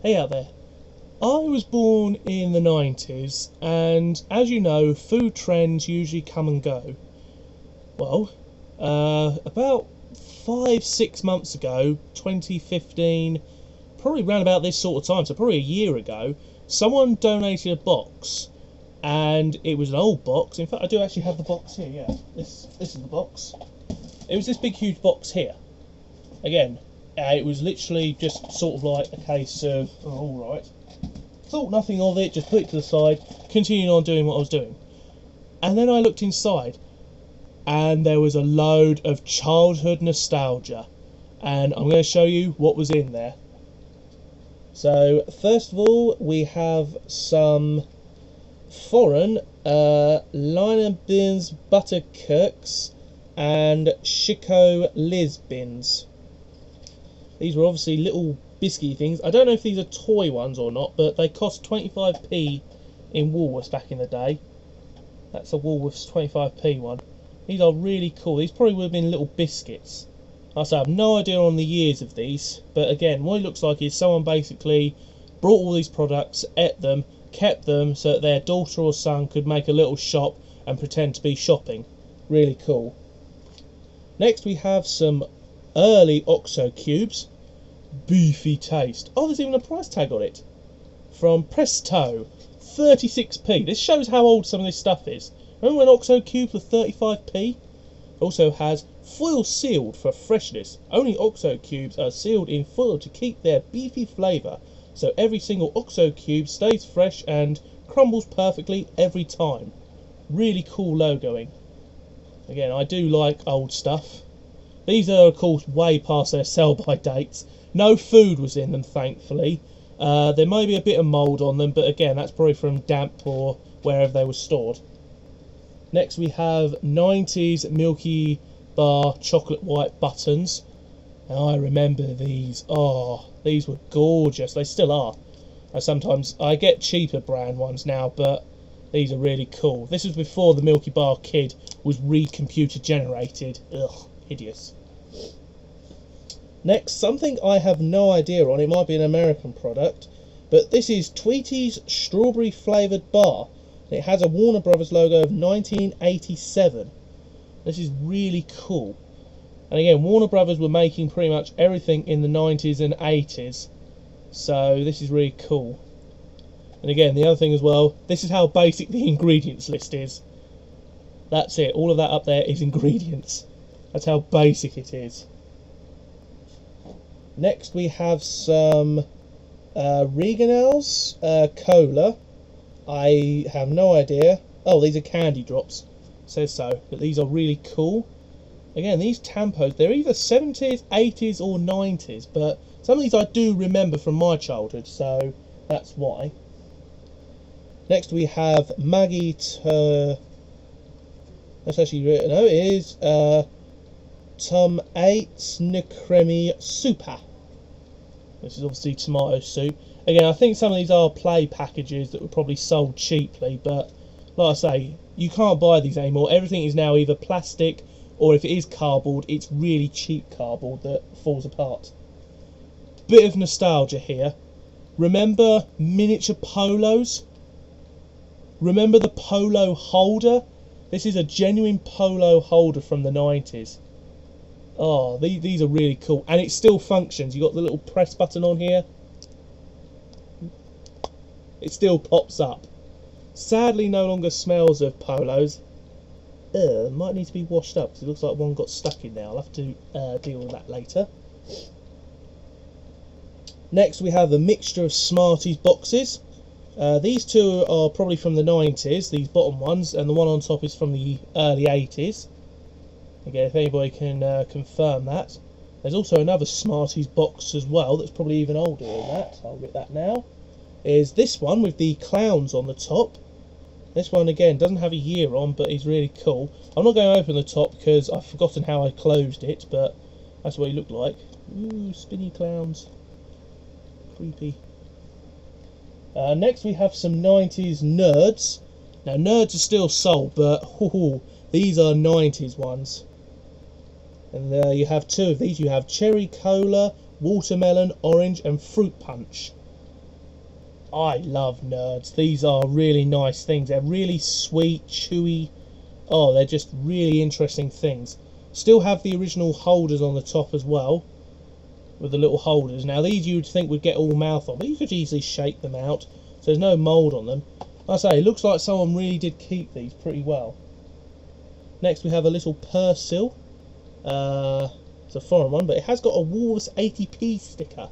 Hey out there. I was born in the 90s, and as you know, food trends usually come and go. Well, about 5, 6 months ago, 2015, probably around about this sort of time, so probably a year ago, someone donated a box, and it was an old box. In fact, I do actually have the box here, yeah. This is the box. It was this big, huge box here. Again, it was literally just sort of like a case of, oh, alright. Thought nothing of it, just put it to the side, continued on doing what I was doing. And then I looked inside, and there was a load of childhood nostalgia. And I'm going to show you what was in there. So, first of all, we have some foreign Liner Bins Butterkirks and Chico Liz bins. These were obviously little biscuity things. I don't know if these are toy ones or not, but they cost 25p in Woolworths back in the day. That's a Woolworths 25p one. These are really cool. These probably would have been little biscuits. I have no idea on the years of these, but again, what it looks like is someone basically brought all these products, ate them, kept them so that their daughter or son could make a little shop and pretend to be shopping. Really cool. Next we have some early OXO cubes. Beefy taste. Oh, there's even a price tag on it. From Presto, 36p. This shows how old some of this stuff is. Remember when OXO cubes were 35p? It also has foil sealed for freshness. Only OXO cubes are sealed in foil to keep their beefy flavour, so every single OXO cube stays fresh and crumbles perfectly every time. Really cool logoing. Again, I do like old stuff. These are, of course, way past their sell-by dates. No food was in them, thankfully. There may be a bit of mould on them, but again, that's probably from damp or wherever they were stored. Next, we have 90s Milky Bar chocolate white buttons. Now, I remember these. Oh, these were gorgeous. They still are. Sometimes I get cheaper brand ones now, but these are really cool. This was before the Milky Bar Kid was re-computer generated. Ugh, hideous. Next, something I have no idea on. It might be an American product, but this is Tweety's strawberry flavoured bar. It has a Warner Brothers logo of 1987. This is really cool. And again, Warner Brothers were making pretty much everything in the 90s and 80s. So this is really cool. And again, the other thing as well, this is how basic the ingredients list is. That's it. All of that up there is ingredients. That's how basic it is. Next we have some Reganel's cola. I have no idea. Oh, these are candy drops. It says so, but these are really cool. Again, these tampos, they're either 70s, 80s or 90s, but some of these I do remember from my childhood, so that's why. Next we have Maggie that's actually written, no, it is Tom 8 Snickremi Super. This is obviously tomato soup. Again, I think some of these are play packages that were probably sold cheaply, but like I say, you can't buy these anymore. Everything is now either plastic, or if it is cardboard, it's really cheap cardboard that falls apart. Bit of nostalgia here. Remember miniature polos? Remember the polo holder? This is a genuine polo holder from the 90s. Oh, these are really cool. And it still functions. You've got the little press button on here. It still pops up. Sadly, no longer smells of polos. Might need to be washed up because it looks like one got stuck in there. I'll have to deal with that later. Next, we have a mixture of Smarties boxes. These two are probably from the 90s, these bottom ones, and the one on top is from the early 80s. Again, if anybody can confirm that. There's also another Smarties box as well that's probably even older than that. I'll get that now. Is this one with the clowns on the top. This one again doesn't have a year on, but is really cool. I'm not going to open the top because I've forgotten how I closed it, but that's what he looked like. Ooh, spinny clowns. Creepy. Next we have some 90s Nerds. Now Nerds are still sold, but these are 90s ones. And you have two of these. You have cherry cola, watermelon, orange and fruit punch. I love Nerds. These are really nice things. They're really sweet, chewy. Oh, they're just really interesting things. Still have the original holders on the top as well, with the little holders. Now these you'd think would get all mouth on, but you could easily shake them out, so there's no mould on them. Like I say, it looks like someone really did keep these pretty well. Next we have a little Persil. It's a foreign one, but it has got a Walrus 80p sticker.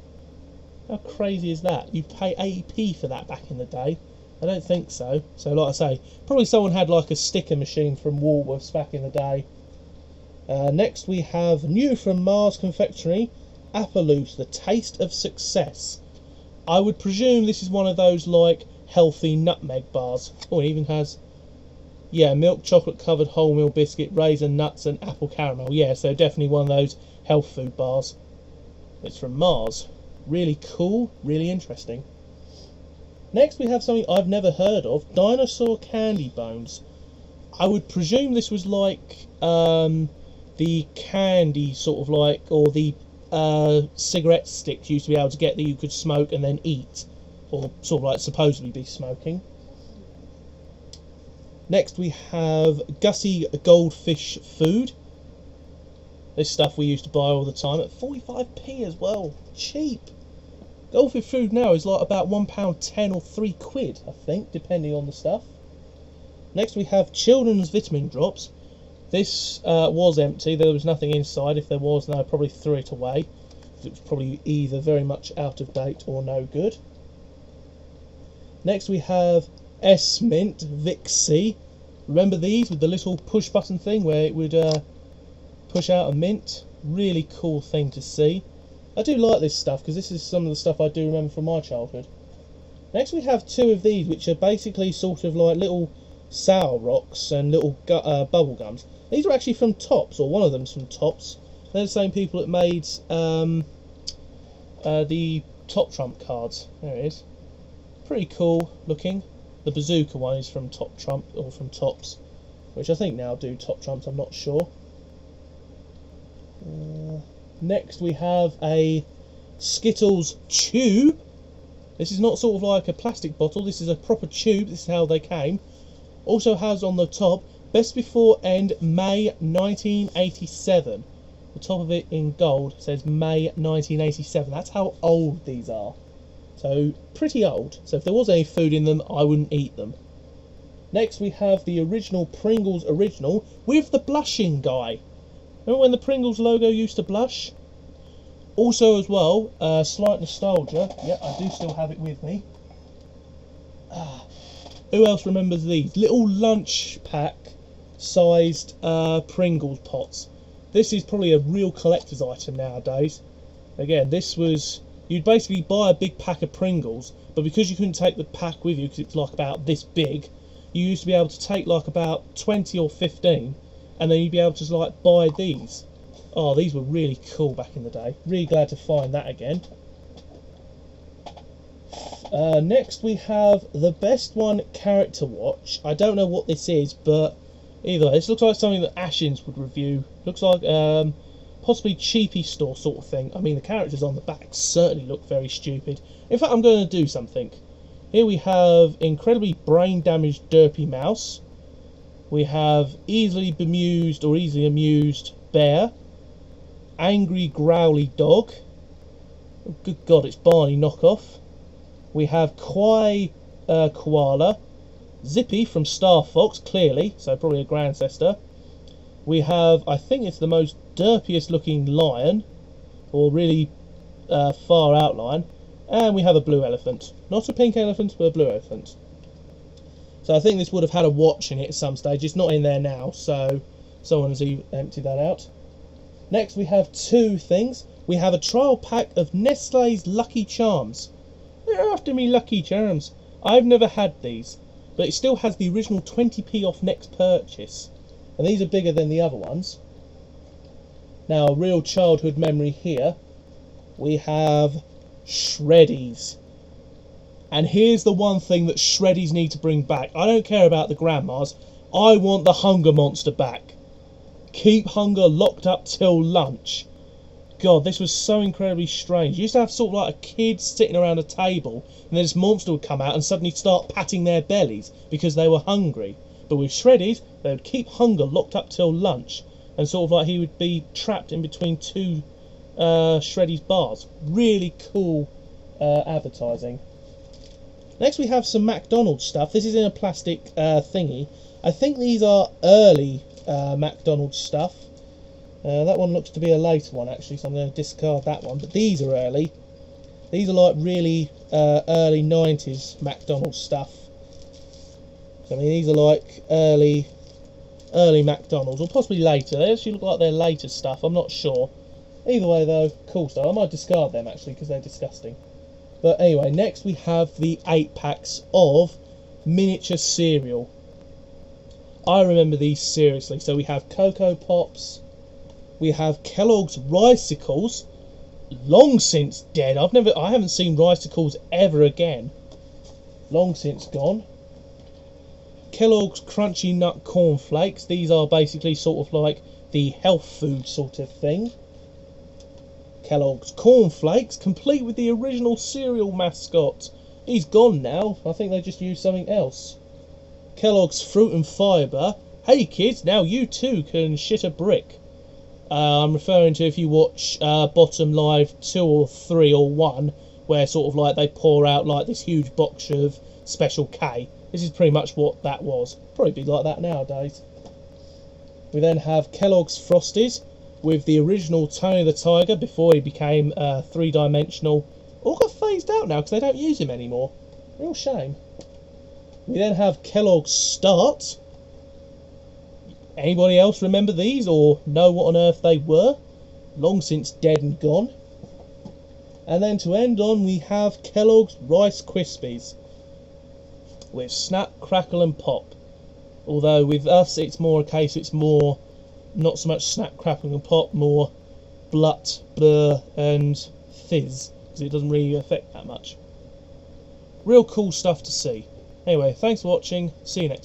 How crazy is that? You'd pay 80p for that back in the day? I don't think so. So like I say, probably someone had like a sticker machine from Woolworths back in the day. Next we have new from Mars Confectionery, Appaloose, the taste of success. I would presume this is one of those like healthy nutmeg bars. Oh, it even has, yeah, milk chocolate covered wholemeal biscuit, raisin nuts and apple caramel. Yeah, so definitely one of those health food bars. It's from Mars. Really cool, really interesting. Next we have something I've never heard of, dinosaur candy bones. I would presume this was like the candy sort of like, or the cigarette sticks you used to be able to get that you could smoke and then eat, or sort of like supposedly be smoking. Next we have Gussie Goldfish Food. This stuff we used to buy all the time at 45p as well. Cheap. Goldfish food now is like about £1.10 or £3, I think, depending on the stuff. Next we have Children's Vitamin Drops. This was empty, there was nothing inside. If there was, then I probably threw it away. It was probably either very much out of date or no good. Next we have S-Mint Vixie. Remember these with the little push button thing where it would push out a mint? Really cool thing to see. I do like this stuff because this is some of the stuff I do remember from my childhood. Next we have two of these, which are basically sort of like little sour rocks and little bubble gums. These are actually from Tops, or one of them's from Tops. They're the same people that made the Top Trump cards. There it is. Pretty cool looking. The bazooka one is from Top Trump, or from Tops, which I think now do Top Trumps, I'm not sure. Next we have a Skittles tube. This is not sort of like a plastic bottle, this is a proper tube, this is how they came. Also has on the top, best before end May 1987. The top of it in gold says May 1987. That's how old these are. So pretty old. So if there was any food in them, I wouldn't eat them. Next we have the original Pringles original with the blushing guy. Remember when the Pringles logo used to blush? Also as well, slight nostalgia. Yeah, I do still have it with me. Who else remembers these? Little lunch pack sized Pringles pots. This is probably a real collector's item nowadays. Again, this was, you'd basically buy a big pack of Pringles, but because you couldn't take the pack with you because it's like about this big, you used to be able to take like about 20 or 15, and then you'd be able to like buy these. Oh, these were really cool back in the day. Really glad to find that again. Next we have the best one character watch. I don't know what this is, but either way, this looks like something that Ashins would review. Looks like possibly cheapy store sort of thing. I mean, the characters on the back certainly look very stupid. In fact, I'm going to do something. Here we have incredibly brain damaged Derpy Mouse. We have easily bemused or easily amused Bear. Angry Growly Dog. Oh, good God, it's Barney knockoff. We have Kwai Koala. Zippy from Star Fox, clearly, so probably a Grandcester. We have, I think it's the most derpiest looking lion, or really far outline. And we have a blue elephant. Not a pink elephant, but a blue elephant. So I think this would have had a watch in it at some stage. It's not in there now, so someone has emptied that out. Next we have two things. We have a trial pack of Nestle's Lucky Charms. They're after me Lucky Charms. I've never had these, but it still has the original 20p off next purchase. And these are bigger than the other ones. Now, a real childhood memory here. We have Shreddies. And here's the one thing that Shreddies need to bring back. I don't care about the grandmas. I want the Hunger Monster back. Keep hunger locked up till lunch. God, this was so incredibly strange. You used to have sort of like a kid sitting around a table, and then this monster would come out and suddenly start patting their bellies because they were hungry. But with Shreddies, they would keep hunger locked up till lunch, and sort of like he would be trapped in between two Shreddies bars. Really cool advertising. Next we have some McDonald's stuff. This is in a plastic thingy. I think these are early McDonald's stuff. That one looks to be a later one actually, so I'm going to discard that one. But these are early. These are like really early 90s McDonald's stuff. I mean, these are like early McDonald's, or possibly later. They actually look like they're later stuff. I'm not sure. Either way though, cool stuff. I might discard them actually because they're disgusting. But anyway, next we have the 8-packs of miniature cereal. I remember these seriously. So we have Cocoa Pops. We have Kellogg's Ricicles, long since dead. I haven't seen Ricicles ever again. Long since gone. Kellogg's Crunchy Nut Cornflakes. These are basically sort of like the health food sort of thing. Kellogg's Cornflakes, complete with the original cereal mascot. He's gone now. I think they just used something else. Kellogg's Fruit and Fibre. Hey kids, now you too can shit a brick. I'm referring to if you watch Bottom Live 2 or 3 or 1, where sort of like they pour out like this huge box of Special K. This is pretty much what that was. Probably be like that nowadays. We then have Kellogg's Frosties with the original Tony the Tiger before he became three-dimensional. All got phased out now because they don't use him anymore. Real shame. We then have Kellogg's Start. Anybody else remember these or know what on earth they were? Long since dead and gone. And then to end on, we have Kellogg's Rice Krispies with Snap, Crackle and Pop. Although with us it's more a case, it's more not so much Snap, Crackle and Pop, more Blut, Blur and Fizz, because it doesn't really affect that much. Real cool stuff to see. Anyway, thanks for watching, see you next time.